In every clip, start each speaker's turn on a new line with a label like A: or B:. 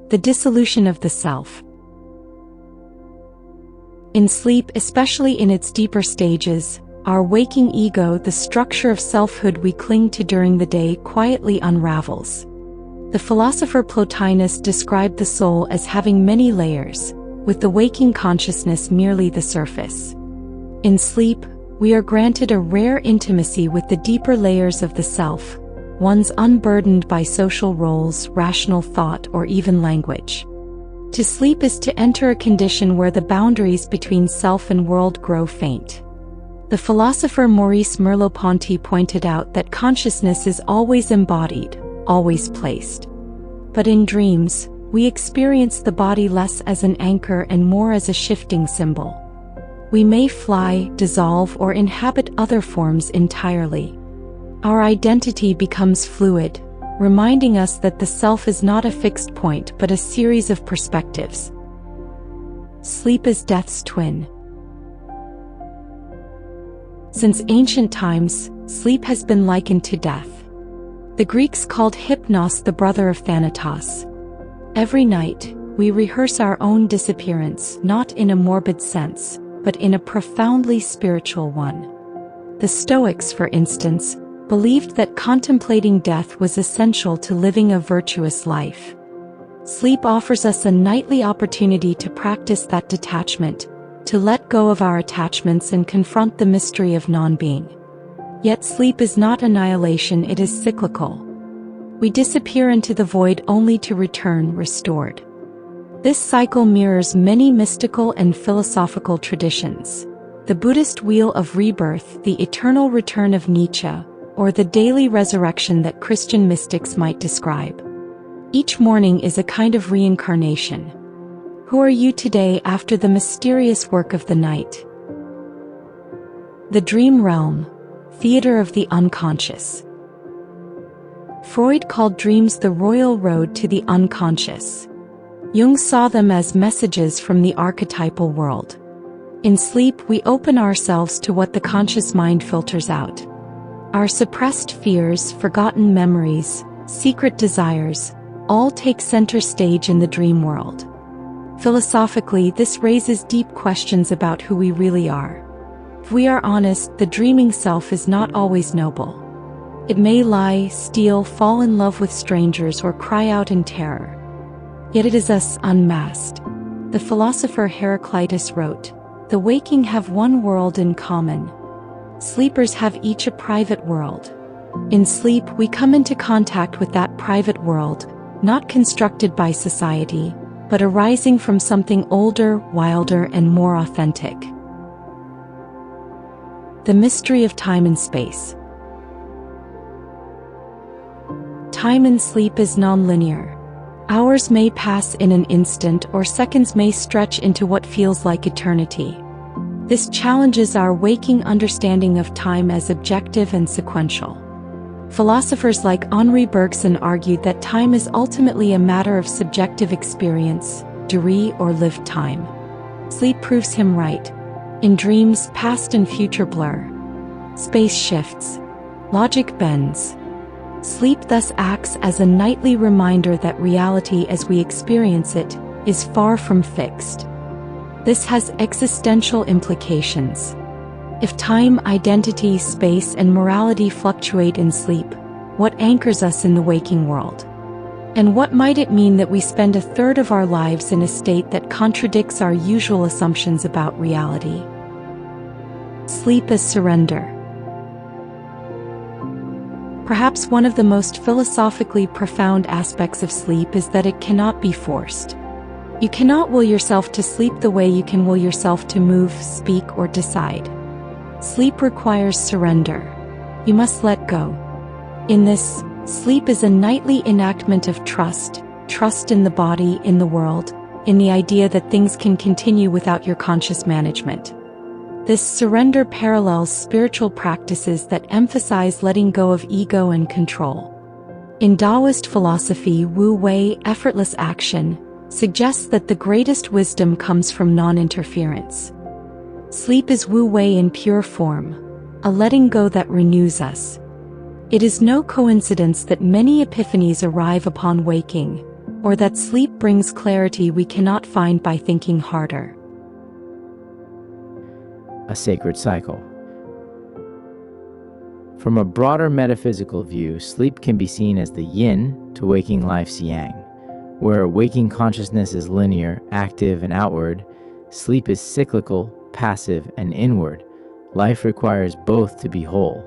A: the dissolution of the self. In sleep, especially in its deeper stages, our waking ego, the structure of selfhood we cling to during the day, quietly unravels. The philosopher Plotinus described the soul as having many layers, with the waking consciousness merely the surface. In sleep, we are granted a rare intimacy with the deeper layers of the self, ones unburdened by social roles, rational thought, or even language. To sleep is to enter a condition where the boundaries between self and world grow faint. The philosopher Maurice Merleau-Ponty pointed out that consciousness is always embodied, always placed. But in dreams, we experience the body less as an anchor and more as a shifting symbol. We may fly, dissolve, or inhabit other forms entirely. Our identity becomes fluid, reminding us that the self is not a fixed point but a series of perspectives. Sleep is death's twin. Since ancient times, sleep has been likened to death. The Greeks called Hypnos the brother of Thanatos. Every night, we rehearse our own disappearance, not in a morbid sense, but in a profoundly spiritual one. The Stoics, for instance, believed that contemplating death was essential to living a virtuous life. Sleep offers us a nightly opportunity to practice that detachment, to let go of our attachments and confront the mystery of non-being. Yet sleep is not annihilation, it is cyclical. We disappear into the void only to return restored. This cycle mirrors many mystical and philosophical traditions. The Buddhist wheel of rebirth, the eternal return of Nietzsche, or the daily resurrection that Christian mystics might describe. Each morning is a kind of reincarnation. Who are you today after the mysterious work of the night? The dream realm, theater of the unconscious. Freud called dreams the royal road to the unconscious. Jung saw them as messages from the archetypal world. In sleep, we open ourselves to what the conscious mind filters out. Our suppressed fears, forgotten memories, secret desires, all take center stage in the dream world. Philosophically, this raises deep questions about who we really are. If we are honest, the dreaming self is not always noble. It may lie, steal, fall in love with strangers, or cry out in terror. Yet it is us unmasked. The philosopher Heraclitus wrote, "The waking have one world in common. Sleepers have each a private world." In sleep, we come into contact with that private world, not constructed by society, but arising from something older, wilder, and more authentic. The mystery of time and space. Time in sleep is nonlinear. Hours may pass in an instant, or seconds may stretch into what feels like eternity. This challenges our waking understanding of time as objective and sequential. Philosophers like Henri Bergson argued that time is ultimately a matter of subjective experience, durée or lived time. Sleep proves him right. In dreams, past and future blur. Space shifts. Logic bends. Sleep thus acts as a nightly reminder that reality as we experience it is far from fixed. This has existential implications. If time, identity, space, and morality fluctuate in sleep, what anchors us in the waking world? And what might it mean that we spend a third of our lives in a state that contradicts our usual assumptions about reality? Sleep as surrender. Perhaps one of the most philosophically profound aspects of sleep is that it cannot be forced. You cannot will yourself to sleep the way you can will yourself to move, speak, or decide. Sleep requires surrender. You must let go. In this, sleep is a nightly enactment of trust, trust in the body, in the world, in the idea that things can continue without your conscious management. This surrender parallels spiritual practices that emphasize letting go of ego and control. In Taoist philosophy, Wu Wei, effortless action, suggests that the greatest wisdom comes from non-interference. Sleep is Wu Wei in pure form, a letting go that renews us. It is no coincidence that many epiphanies arrive upon waking, or that sleep brings clarity we cannot find by thinking harder.
B: A sacred cycle. From a broader metaphysical view, sleep can be seen as the yin to waking life's yang. Where waking consciousness is linear, active, and outward, sleep is cyclical, passive, and inward. Life requires both to be whole.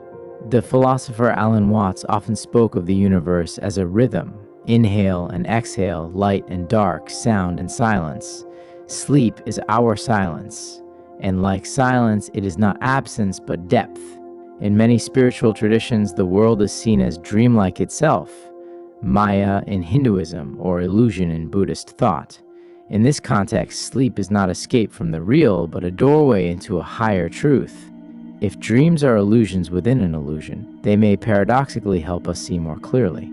B: The philosopher Alan Watts often spoke of the universe as a rhythm: inhale and exhale, light and dark, sound and silence. Sleep is our silence, and like silence, it is not absence but depth. In many spiritual traditions, the world is seen as dreamlike itself, Maya in Hinduism or illusion in Buddhist thought. In this context, sleep is not escape from the real, but a doorway into a higher truth. If dreams are illusions within an illusion, they may paradoxically help us see more clearly.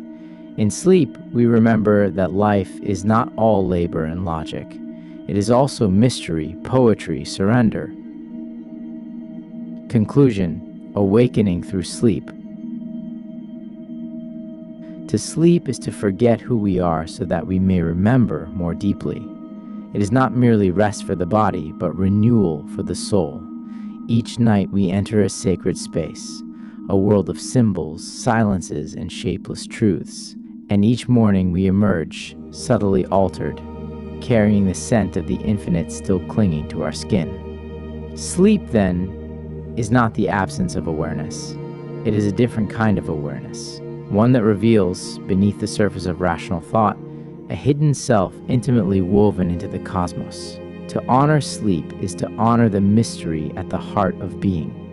B: In sleep, we remember that life is not all labor and logic. It is also mystery, poetry, surrender. Conclusion: awakening through sleep. To sleep is to forget who we are so that we may remember more deeply. It is not merely rest for the body, but renewal for the soul. Each night we enter a sacred space, a world of symbols, silences, and shapeless truths. And each morning we emerge, subtly altered, carrying the scent of the infinite still clinging to our skin. Sleep, then, is not the absence of awareness. It is a different kind of awareness. One that reveals, beneath the surface of rational thought, a hidden self intimately woven into the cosmos. To honor sleep is to honor the mystery at the heart of being.